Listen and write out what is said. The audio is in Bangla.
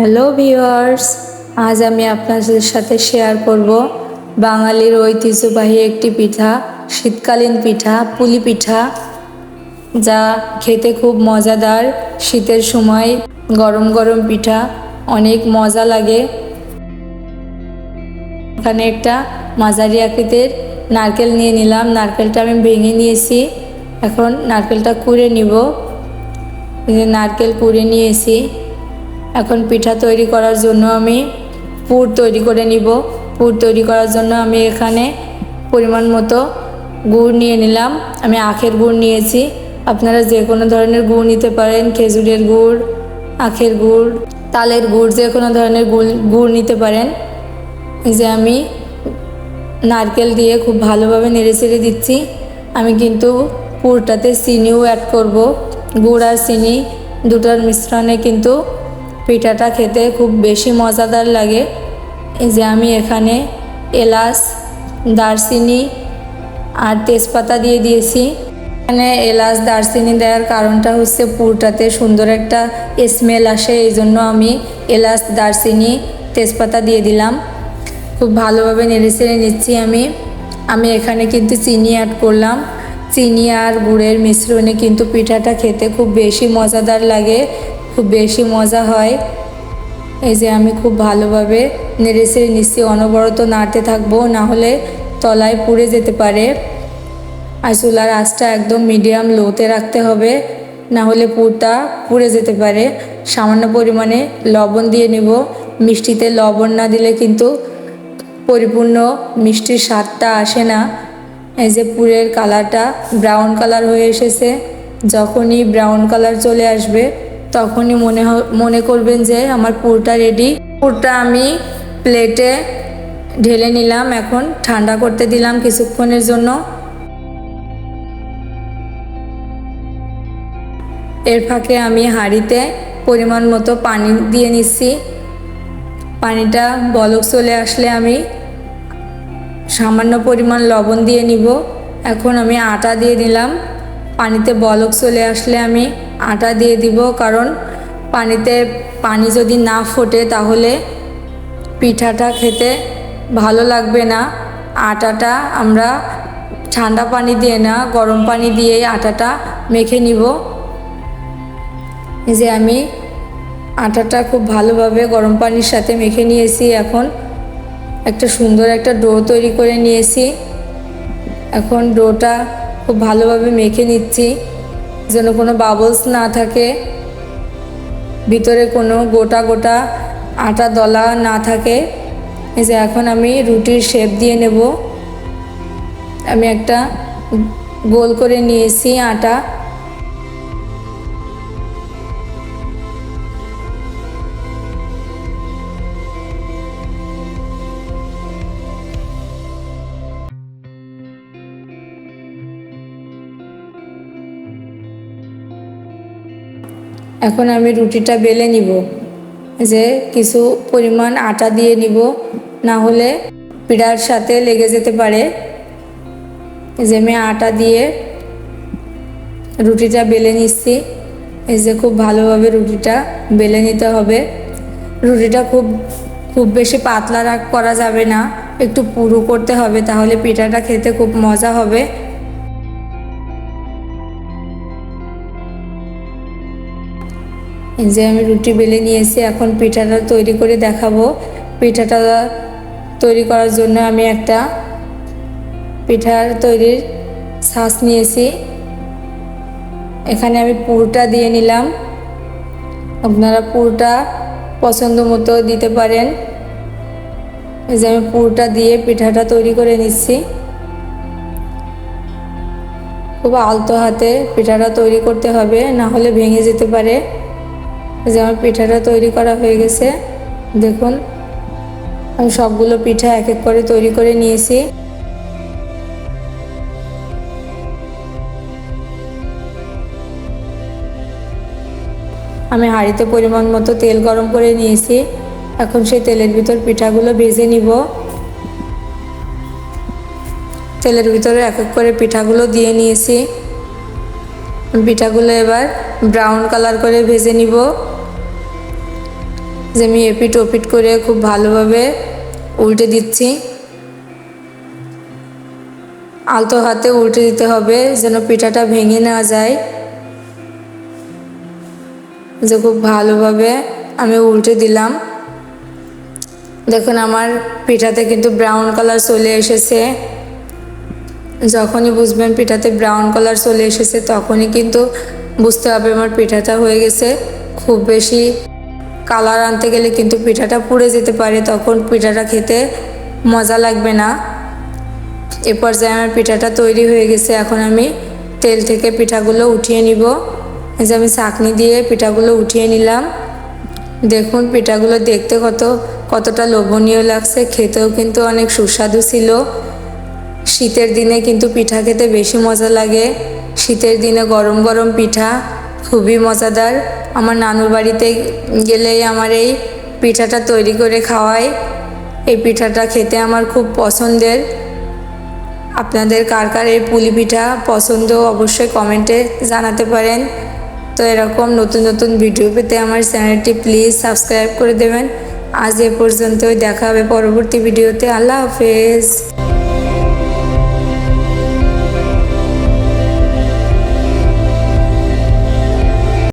হ্যালো ভিউয়ার্স, আজ আমি আপনাদের সাথে শেয়ার করব বাঙালির ঐতিহ্যবাহী একটি পিঠা, শীতকালীন পিঠা পুলি পিঠা, যা খেতে খুব মজাদার। শীতের সময় গরম গরম পিঠা অনেক মজা লাগে। এখানে একটা মাঝারি আকৃতির নারকেল নিয়ে নিলাম। নারকেলটা আমি ভেঙে নিয়েছি, এখন নারকেলটা কুড়ে নিব। নারকেল কুড়ে নিয়েছি। এখন পিঠা তৈরি করার জন্য আমি পুর তৈরি করে নিব। পুর তৈরি করার জন্য আমি এখানে পরিমাণ মতো গুড় নিয়ে নিলাম। আমি আখের গুড় নিয়েছি, আপনারা যে কোনো ধরনের গুড় নিতে পারেন। খেজুরের গুড়, আখের গুড়, তালের গুড়, যে কোনো ধরনের গুড় নিতে পারেন। যে আমি নারকেল দিয়ে খুব ভালোভাবে নেড়েচেড়ে দিচ্ছি। আমি কিন্তু পুরটাতে চিনিও অ্যাড করব। গুড় আর চিনি দুটার মিশ্রণে কিন্তু পিঠাটা খেতে খুব বেশি মজাদার লাগে। এই যে আমি এখানে এলাচ, দারচিনি আর তেজপাতা দিয়ে দিয়েছি। এখানে এলাচ দারচিনি দেওয়ার কারণটা হচ্ছে পুরটাতে সুন্দর একটা স্মেল আসে, এই জন্য আমি এলাচ দারচিনি তেজপাতা দিয়ে দিলাম। খুব ভালোভাবে নেড়েচেড়ে নিচ্ছি। আমি এখানে কিন্তু চিনি অ্যাড করলাম। চিনি আর গুড়ের মিশ্রণে কিন্তু পিঠাটা খেতে খুব বেশি মজাদার লাগে, খুব বেশি মজা হয়। এই যে আমি খুব ভালোভাবে নেড়েচেড়ে নিচ্ছি, অনবরত নাড়তে থাকবো, না হলে তলায় পুড়ে যেতে পারে। আর চুলার আঁচটা একদম মিডিয়াম লোতে রাখতে হবে, না হলে পুরটা পুড়ে যেতে পারে। সামান্য পরিমাণে লবণ দিয়ে নেব। মিষ্টিতে লবণ না দিলে কিন্তু পরিপূর্ণ মিষ্টির স্বাদটা আসে না। এই যে পুরের কালারটা ব্রাউন কালার হয়ে এসেছে। যখনই ব্রাউন কালার চলে আসবে তখনই মনে করবেন যে আমার পুরটা রেডি। পুরটা আমি প্লেটে ঢেলে নিলাম, এখন ঠান্ডা করতে দিলাম কিছুক্ষণের জন্য। এর ফাঁকে আমি হাঁড়িতে পরিমাণ মতো পানি দিয়ে নিচ্ছি। পানিটা বলক চলে আসলে আমি সামান্য পরিমাণ লবণ দিয়ে নিব। এখন আমি আটা দিয়ে দিলাম। পানিতে বলক চলে আসলে আমি আটা দিয়ে দিব, কারণ পানি যদি না ফোটে তাহলে পিঠাটা খেতে ভালো লাগবে না। আটাটা আমরা ঠান্ডা পানি দিয়ে না, গরম পানি দিয়েই আটাটা মেখে নিব। যে আমি আটাটা খুব ভালোভাবে গরম পানির সাথে মেখে নিয়েছি। এখন একটা সুন্দর একটা ডো তৈরি করে নিয়েছি। এখন ডোটা খুব ভালোভাবে মেখে নিচ্ছি, যেন কোনো বাবলস না থাকে, ভিতরে কোনো গোটা গোটা আটা দলা না থাকে। এই যে এখন আমি রুটির শেপ দিয়ে নেব। আমি একটা গোল করে নিয়েছি আটা। এখন আমি রুটিটা বেলে নিব। যে কিছু পরিমাণ আটা দিয়ে নিব, না হলে পিঠার সাথে লেগে যেতে পারে। যে আমি আটা দিয়ে রুটিটা বেলে নিচ্ছি। এই যে খুব ভালোভাবে রুটিটা বেলে নিতে হবে। রুটিটা খুব বেশি পাতলা করা যাবে না, একটু পুরু করতে হবে, তাহলে পিঠাটা খেতে খুব মজা হবে। এই যে আমি রুটি বেলে নিয়েছি, এখন পিঠাটা তৈরি করে দেখাবো। পিঠাটা তৈরি করার জন্য আমি একটা পিঠার তৈরির ছাঁচ নিয়েছি। এখানে আমি পুরটা দিয়ে নিলাম। আপনারা পুরটা পছন্দ মতো দিতে পারেন। এই যে আমি পুরটা দিয়ে পিঠাটা তৈরি করে নিচ্ছি। খুব আলতো হাতে পিঠাটা তৈরি করতে হবে, না হলে ভেঙে যেতে পারে। যে আমার পিঠাটা তৈরি করা হয়ে গেছে, দেখুন আমি সবগুলো পিঠা এক এক করে তৈরি করে নিয়েছি। আমি হাঁড়িতে পরিমাণ মতো তেল গরম করে নিয়েছি। এখন সেই তেলের ভিতর পিঠাগুলো ভেজে নিব। তেলের ভিতরে এক এক করে পিঠাগুলো দিয়ে নিয়েছি। পিঠাগুলো এবার ব্রাউন কালার করে ভেজে নিব। যে আমি এপিট ওপিট করে খুব ভালোভাবে উল্টে দিচ্ছি। আলতো হাতে উল্টে দিতে হবে যেন পিঠাটা ভেঙে না যায়। যে খুব ভালোভাবে আমি উল্টে দিলাম। দেখুন আমার পিঠাতে কিন্তু ব্রাউন কালার চলে এসেছে। যখনই বুঝবেন পিঠাতে ব্রাউন কালার চলে এসেছে তখনই কিন্তু বুঝতে হবে আমার পিঠাটা হয়ে গেছে। খুব বেশি কালার আনতে গেলে কিন্তু পিঠাটা পুড়ে যেতে পারে, তখন পিঠাটা খেতে মজা লাগবে না। এ পর্যায়ে আমার পিঠাটা তৈরি হয়ে গেছে। এখন আমি তেল থেকে পিঠাগুলো উঠিয়ে নিব। এই যে আমি ছাঁকনি দিয়ে পিঠাগুলো উঠিয়ে নিলাম। দেখুন পিঠাগুলো দেখতে কতটা লোভনীয় লাগছে, খেতেও কিন্তু অনেক সুস্বাদু ছিল। শীতের দিনে কিন্তু পিঠা খেতে বেশি মজা লাগে। শীতের দিনে গরম গরম পিঠা খুবই মজাদার। আমার নানুর বাড়িতে গেলেই আমার এই পিঠাটা তৈরি করে খাওয়ায়। এই পিঠাটা খেতে আমার খুব পছন্দের। আপনাদের কার কার এই পুলি পিঠা পছন্দ অবশ্যই কমেন্টে জানাতে পারেন। তো এরকম নতুন নতুন ভিডিও পেতে আমার চ্যানেলটি প্লিজ সাবস্ক্রাইব করে দেবেন। আজ এ পর্যন্তই, দেখা হবে পরবর্তী ভিডিওতে। আল্লাহ হাফেজ।